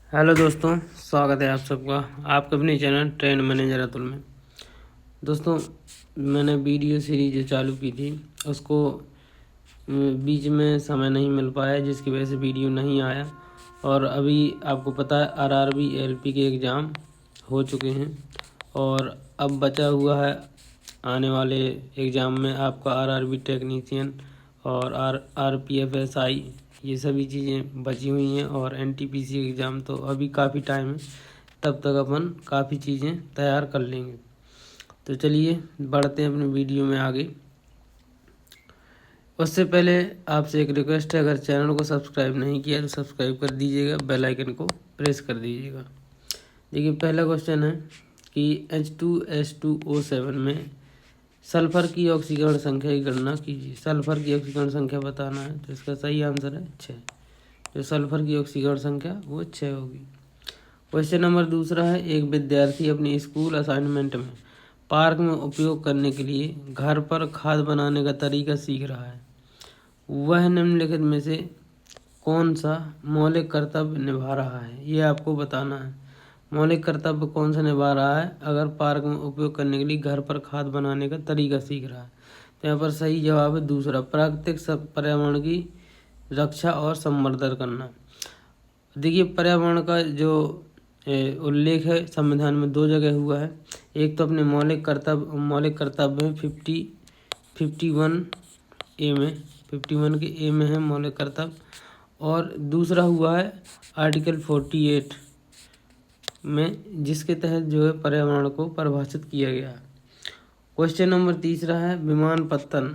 Hello दोस्तों, स्वागत है आप सबका आपके अपने चैनल ट्रेंड मैनेजर अतुल में। दोस्तों, मैंने वीडियो सीरीज जो चालू की थी उसको बीच में समय नहीं मिल पाया, जिसकी वजह से वीडियो नहीं आया। और अभी आपको पता है आरआरबी एलपी के एग्ज़ाम हो चुके हैं और अब बचा हुआ है आने वाले एग्ज़ाम में आपका आरआरबी टेक्नीशियन और आरपीएफएसआई, ये सभी चीज़ें बची हुई हैं। और एनटीपीसी एग्ज़ाम तो अभी काफ़ी टाइम है, तब तक अपन काफ़ी चीज़ें तैयार कर लेंगे। तो चलिए बढ़ते हैं अपने वीडियो में आगे। उससे पहले आपसे एक रिक्वेस्ट है, अगर चैनल को सब्सक्राइब नहीं किया तो सब्सक्राइब कर दीजिएगा, बेल आइकन को प्रेस कर दीजिएगा। देखिए, पहला क्वेश्चन है कि H2S2O7 में सल्फर की ऑक्सीकरण संख्या की गणना कीजिए। सल्फर की ऑक्सीकरण संख्या बताना है, तो इसका सही आंसर है 6। जो सल्फर की ऑक्सीकरण संख्या वो 6 होगी। क्वेश्चन नंबर दूसरा है, एक विद्यार्थी अपनी स्कूल असाइनमेंट में पार्क में उपयोग करने के लिए घर पर खाद बनाने का तरीका सीख रहा है। वह निम्नलिखित में से कौन सा मौलिक कर्तव्य निभा रहा है, ये आपको बताना है। मौलिक कर्तव्य कौन सा निभा रहा है अगर पार्क में उपयोग करने के लिए घर पर खाद बनाने का तरीका सीख रहा है? तो यहाँ पर सही जवाब है दूसरा, प्राकृतिक पर्यावरण की रक्षा और संवर्धन करना। देखिए, पर्यावरण का जो उल्लेख है संविधान में 2 जगह हुआ है। एक तो अपने मौलिक कर्तव्य में 51 ए में 51 के ए में है मौलिक कर्तव्य, और दूसरा हुआ है आर्टिकल 48 में, जिसके तहत जो है पर्यावरण को परिभाषित किया गया है। क्वेश्चन नंबर तीसरा है, विमानपत्तन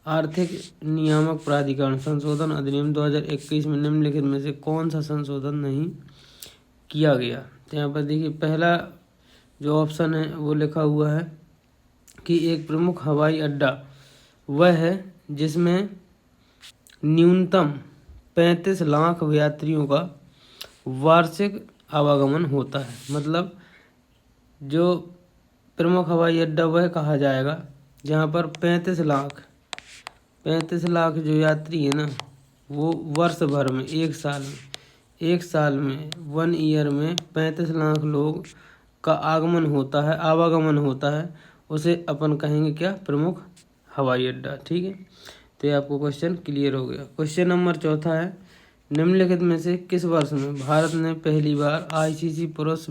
आर्थिक नियामक प्राधिकरण संशोधन अधिनियम 2021 में निम्नलिखित में से कौन सा संशोधन नहीं किया गया? तो यहाँ पर देखिए, पहला जो ऑप्शन है वो लिखा हुआ है कि एक प्रमुख हवाई अड्डा वह है जिसमें न्यूनतम 35 लाख यात्रियों का वार्षिक आवागमन होता है। मतलब जो प्रमुख हवाई अड्डा वह कहा जाएगा जहाँ पर 35 लाख जो यात्री है ना, वो वर्ष भर में एक साल में 1 ईयर में 35 लाख लोग का आवागमन होता है, उसे अपन कहेंगे क्या? प्रमुख हवाई अड्डा। ठीक है, तो ये आपको क्वेश्चन क्लियर हो गया। क्वेश्चन नंबर चौथा है, निम्नलिखित में से किस वर्ष में भारत ने पहली बार आईसीसी पुरुष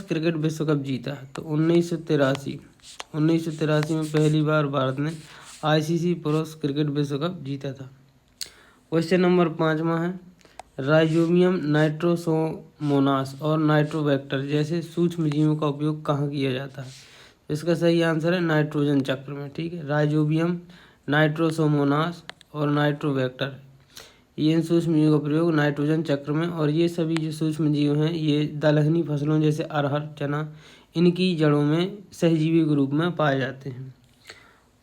क्रिकेट विश्व कप जीता? तो 1983 में पहली बार भारत ने आईसीसी पुरुष क्रिकेट विश्व कप जीता था। क्वेश्चन नंबर 5वां है, राइजोबियम, नाइट्रोसोमोनास और नाइट्रोबैक्टर जैसे सूक्ष्म जीवों का उपयोग कहाँ किया जाता है? इसका सही आंसर है नाइट्रोजन चक्र में। ठीक है, राइजोबियम, नाइट्रोसोमोनास और नाइट्रोबैक्टर, ये इन सूक्ष्म जीवों का प्रयोग नाइट्रोजन चक्र में, और ये सभी जो सूक्ष्म जीव हैं ये दलहनी फसलों जैसे अरहर, चना, इनकी जड़ों में सहजीवी के रूप में पाए जाते हैं।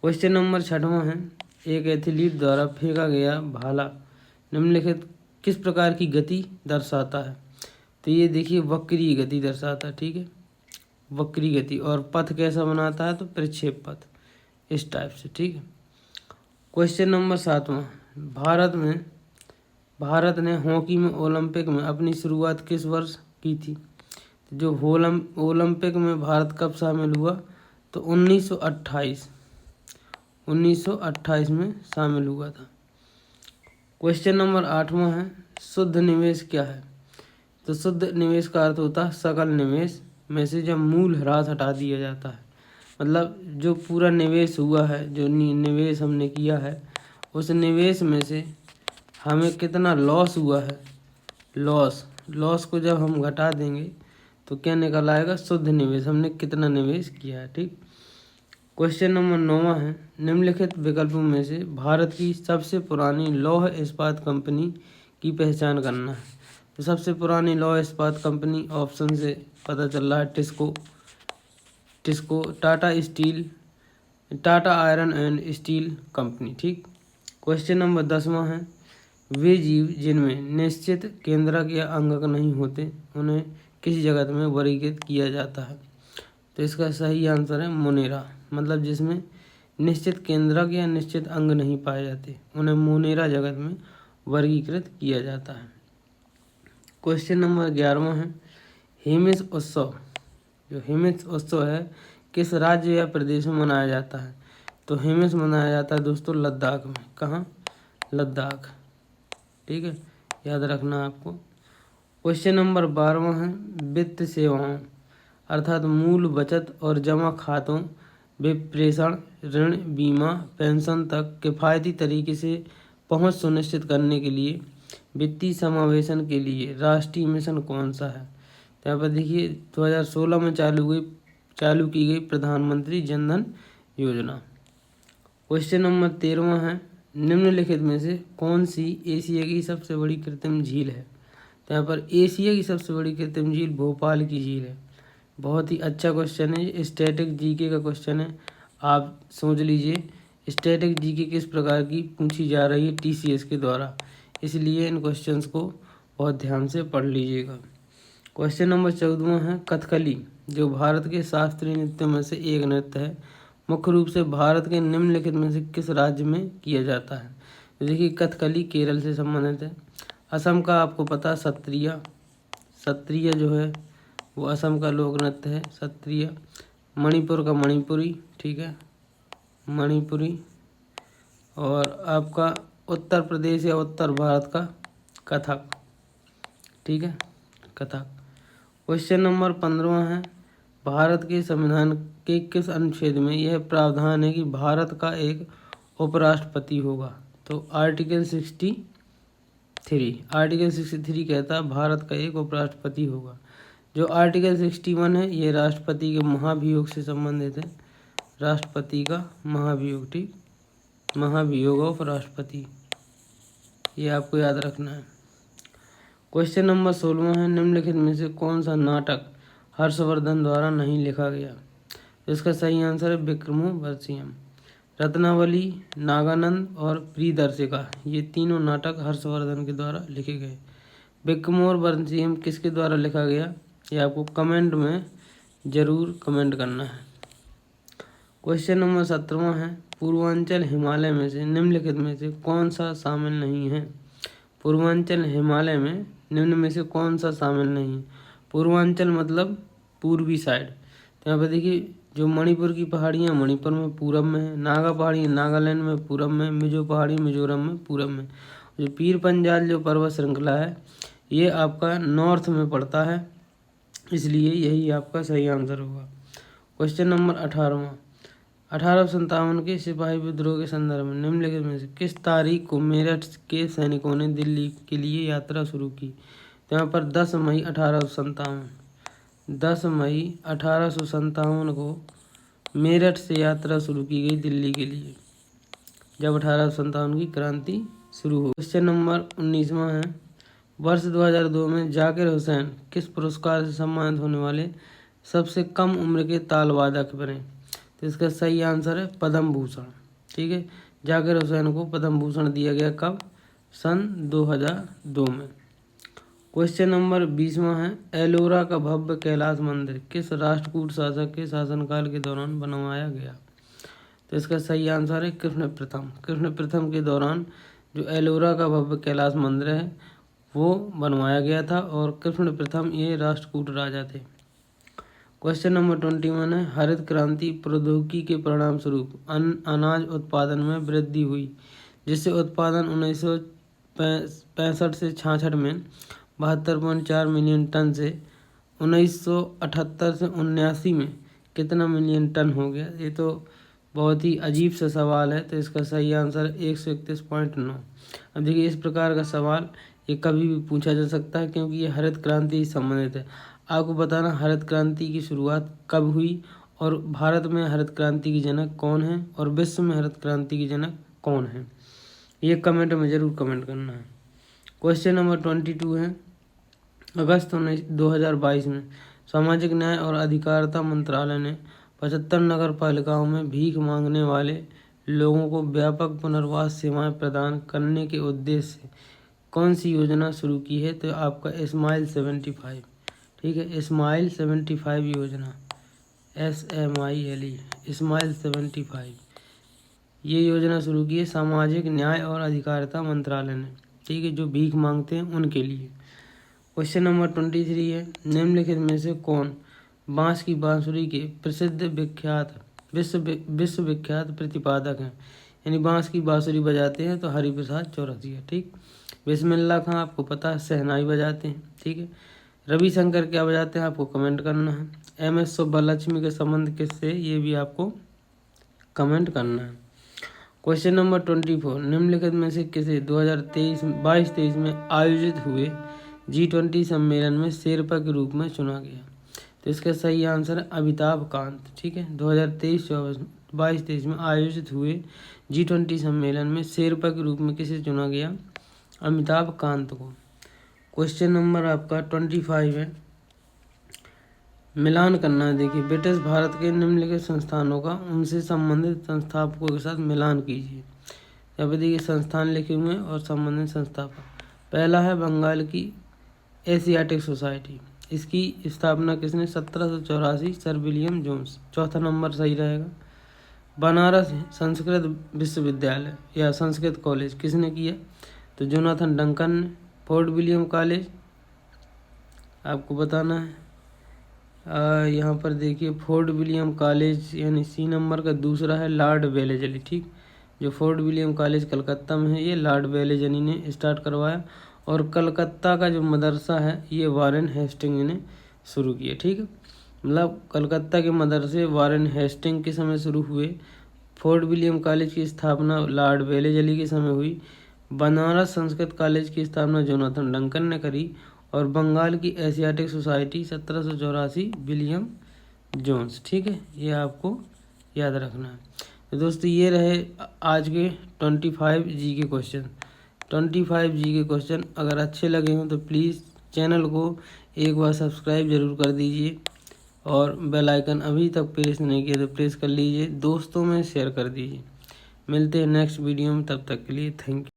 क्वेश्चन नंबर 6वां है, एक एथलीट द्वारा फेंका गया भाला निम्नलिखित किस प्रकार की गति दर्शाता है? तो ये देखिए, वक्रीय गति दर्शाता है। ठीक है, वक्री गति। और पथ कैसा बनाता है? तो प्रक्षेप पथ, इस टाइप से। ठीक है। क्वेश्चन नंबर 7वां, भारत ने हॉकी में ओलंपिक में अपनी शुरुआत किस वर्ष की थी? जो ओलंपिक में भारत कब शामिल हुआ? तो 1928 में शामिल हुआ था। क्वेश्चन नंबर 8वां है, शुद्ध निवेश क्या है? तो शुद्ध निवेश का अर्थ होता है सकल निवेश में से जब मूल ह्रास हटा दिया जाता है। मतलब जो पूरा निवेश हुआ है, जो निवेश हमने किया है, उस निवेश में से हमें कितना लॉस हुआ है, लॉस को जब हम घटा देंगे तो क्या निकल आएगा? शुद्ध निवेश, हमने कितना निवेश किया है। ठीक। क्वेश्चन नंबर 9वां है, निम्नलिखित विकल्पों में से भारत की सबसे पुरानी लौह इस्पात कंपनी की पहचान करना है। तो सबसे पुरानी लौह इस्पात कंपनी ऑप्शन से पता चल रहा है TISCO, Tata iron and steel company. ठीक। क्वेश्चन नंबर 10वां है, वे जीव जिनमें निश्चित केंद्रक या अंगक नहीं होते उन्हें किस जगत में वर्गीकृत किया जाता है? तो इसका सही आंसर है मोनेरा। मतलब जिसमें निश्चित केंद्रक या निश्चित अंग नहीं पाए जाते उन्हें मोनेरा जगत में वर्गीकृत किया जाता है। क्वेश्चन नंबर 11वां है, हेमिस उत्सव, जो हेमिस उत्सव है किस राज्य या प्रदेश में मनाया जाता है? तो हेमिस मनाया जाता है दोस्तों लद्दाख में। कहाँ? लद्दाख। ठीक है, याद रखना आपको। क्वेश्चन नंबर 12वां है, वित्त सेवाओं अर्थात मूल बचत और जमा खातों विप्रेषण ऋण बीमा पेंशन तक किफ़ायती तरीके से पहुंच सुनिश्चित करने के लिए वित्तीय समावेशन के लिए राष्ट्रीय मिशन कौन सा है? तो यहाँ पर देखिए 2016 में चालू की गई प्रधानमंत्री जन धन योजना। क्वेश्चन नंबर 13वां है, निम्नलिखित में से कौन सी एशिया की सबसे बड़ी कृत्रिम झील है? तो यहाँ पर एशिया की सबसे बड़ी कृत्रिम झील भोपाल की झील है। बहुत ही अच्छा क्वेश्चन है, ये स्टैटिक जीके का क्वेश्चन है। आप सोच लीजिए स्टैटिक जीके किस प्रकार की पूछी जा रही है टीसीएस के द्वारा, इसलिए इन क्वेश्चंस को बहुत ध्यान से पढ़ लीजिएगा। क्वेश्चन नंबर 14वां है, कथकली जो भारत के शास्त्रीय नृत्यों में से एक नृत्य है मुख्य रूप से भारत के निम्नलिखित में से किस राज्य में किया जाता है? तो देखिए कथकली केरल से संबंधित है। असम का आपको पता सत्रिया जो है वो असम का लोक नृत्य है सत्रिया। मणिपुर का मणिपुरी, ठीक है, मणिपुरी। और आपका उत्तर प्रदेश या उत्तर भारत का कथक, ठीक है, कथक। क्वेश्चन नंबर 15वां है, भारत के संविधान के किस अनुच्छेद में यह प्रावधान है कि भारत का एक उपराष्ट्रपति होगा? तो आर्टिकल 63 कहता है भारत का एक उपराष्ट्रपति होगा। जो आर्टिकल 61 है ये राष्ट्रपति के महाभियोग से संबंधित है, राष्ट्रपति का महाभियोग, ठीक, महाभियोग ऑफ राष्ट्रपति, ये आपको याद रखना है। क्वेश्चन नंबर 16वां है, निम्नलिखित में से कौन सा नाटक हर्षवर्धन द्वारा नहीं लिखा गया? इसका सही आंसर है विक्रमोर्वशीयम। रत्नावली, नागानंद और प्रियदर्शिका ये तीनों नाटक हर्षवर्धन के द्वारा लिखे गए। विक्रमोर्वशीयम किसके द्वारा लिखा गया ये आपको कमेंट में ज़रूर कमेंट करना है। क्वेश्चन नंबर 17वां है, पूर्वांचल हिमालय में से निम्नलिखित में से कौन सा शामिल नहीं है? पूर्वांचल हिमालय में निम्न में से कौन सा शामिल नहीं है? पूर्वांचल मतलब पूर्वी साइड। तो यहाँ पर देखिए जो मणिपुर की पहाड़ियाँ मणिपुर में पूरब में है, नागा पहाड़ी नागालैंड में पूरब में, मिजो पहाड़ी मिजोरम में पूरब में। जो पीर पंजाल जो पर्वत श्रृंखला है ये आपका नॉर्थ में पड़ता है, इसलिए यही आपका सही आंसर होगा। क्वेश्चन नंबर 18वां, 1857 के सिपाही विद्रोह के संदर्भ में निम्नलिखित में से किस तारीख को मेरठ के सैनिकों ने दिल्ली के लिए यात्रा शुरू की? तो यहाँ पर 10 मई 1857 को मेरठ से यात्रा शुरू की गई दिल्ली के लिए, जब 1857 की क्रांति शुरू हुई। क्वेश्चन नंबर 19वां है, वर्ष 2002 में जाकिर हुसैन किस पुरस्कार से सम्मानित होने वाले सबसे कम उम्र के ताल वादक बने? तो इसका सही आंसर है पद्म भूषण, ठीक है। जाकिर हुसैन को पद्म भूषण दिया गया कब? सन 2002 में। क्वेश्चन नंबर 20वां है, एलोरा का भव्य कैलाश मंदिर किस राष्ट्रकूट शासक के शासनकाल के दौरान बनवाया गया? तो इसका सही आंसर है कृष्ण प्रथम के दौरान जो एलोरा का भव्य कैलाश मंदिर है वो बनवाया गया था और कृष्ण प्रथम ये राष्ट्रकूट राजा थे। क्वेश्चन नंबर 21 है, हरित क्रांति प्रौद्योगिकी के परिणाम स्वरूप अनाज उत्पादन में वृद्धि हुई जिससे उत्पादन 1965 से 66 में 72.4 मिलियन टन से 1978 से 79 में कितना मिलियन टन हो गया? ये तो बहुत ही अजीब सा सवाल है, तो इसका सही आंसर 131.9। अब देखिए इस प्रकार का सवाल ये कभी भी पूछा जा सकता है क्योंकि ये हरित क्रांति से संबंधित है। आपको बताना हरित क्रांति की शुरुआत कब हुई और भारत में हरित क्रांति की जनक कौन है और विश्व में हरित क्रांति की जनक कौन है, ये कमेंट में ज़रूर कमेंट करना है। क्वेश्चन नंबर 22 है, अगस्त 2022 में सामाजिक न्याय और अधिकारिता मंत्रालय ने 75 नगर पालिकाओं में भीख मांगने वाले लोगों को व्यापक पुनर्वास सेवाएं प्रदान करने के उद्देश्य से कौन सी योजना शुरू की है? तो आपका स्माइल 75, ठीक है, स्माइल 75 योजना, SMILE, स्माइल 75 ये योजना शुरू की है सामाजिक न्याय और अधिकारिता मंत्रालय ने, ठीक है, जो भीख मांगते हैं उनके लिए। क्वेश्चन नंबर 23 है, निम्नलिखित में से कौन बांस की बांसुरी के प्रसिद्ध विश्वविख्यात प्रतिपादक हैं। यानी बांस की बांसुरी बजाते हैं तो हरिप्रसाद चौरसिया। ठीक, बिस्मिल्लाह खां आपको पता है शहनाई बजाते हैं। ठीक है, रविशंकर क्या बजाते हैं आपको कमेंट करना है। MS सुब्बालक्ष्मी के संबंध किससे, ये भी आपको कमेंट करना है। क्वेश्चन नंबर 24, निम्नलिखित में से किसे 2022-23 में आयोजित हुए G20 सम्मेलन में शेरपा के रूप में चुना गया। तो इसका सही आंसर है अमिताभ कांत। ठीक है, 2022-23 में आयोजित हुए G20 सम्मेलन में शेरपा के रूप में किसे चुना गया, अमिताभ कांत को। क्वेश्चन नंबर आपका 25 है, मिलान करना है। देखिए, ब्रिटिश भारत के निम्नलिखित संस्थानों का उनसे संबंधित संस्थापकों के साथ मिलान कीजिए। यहाँ पे देखिए संस्थान लिखे हुए हैं और संबंधित संस्थापक। पहला है बंगाल की एशियाटिक सोसाइटी, इसकी स्थापना किसने, 1784 सर विलियम जोन्स। चौथा नंबर सही रहेगा। बनारस संस्कृत विश्वविद्यालय या संस्कृत कॉलेज किसने किया, तो जोनाथन डंकन ने। फोर्ट विलियम कॉलेज आपको बताना है। यहाँ पर देखिए फोर्ट विलियम कॉलेज यानी C नंबर का दूसरा है लॉर्ड वेलेजली। ठीक, जो फोर्ट विलियम कॉलेज कलकत्ता में है ये लॉर्ड वेलेजली ने स्टार्ट करवाया। और कलकत्ता का जो मदरसा है ये वारेन हेस्टिंग ने शुरू किया। ठीक है, मतलब कलकत्ता के मदरसे वारेन हेस्टिंग के समय शुरू हुए। फोर्ट विलियम कॉलेज की स्थापना लॉर्ड वेलेजली के समय हुई। बनारस संस्कृत कॉलेज की स्थापना जोनाथन डंकन ने करी। और बंगाल की एशियाटिक सोसाइटी 1784 विलियम जोन्स। ठीक है, ये आपको याद रखना है। तो दोस्तों ये रहे आज के 25 जी के क्वेश्चन। 25 जी के क्वेश्चन अगर अच्छे लगे हों तो प्लीज़ चैनल को एक बार सब्सक्राइब जरूर कर दीजिए और बेल आइकन अभी तक प्रेस नहीं किया तो प्रेस कर लीजिए, दोस्तों में शेयर कर दीजिए। मिलते हैं नेक्स्ट वीडियो में, तब तक के लिए थैंक यू।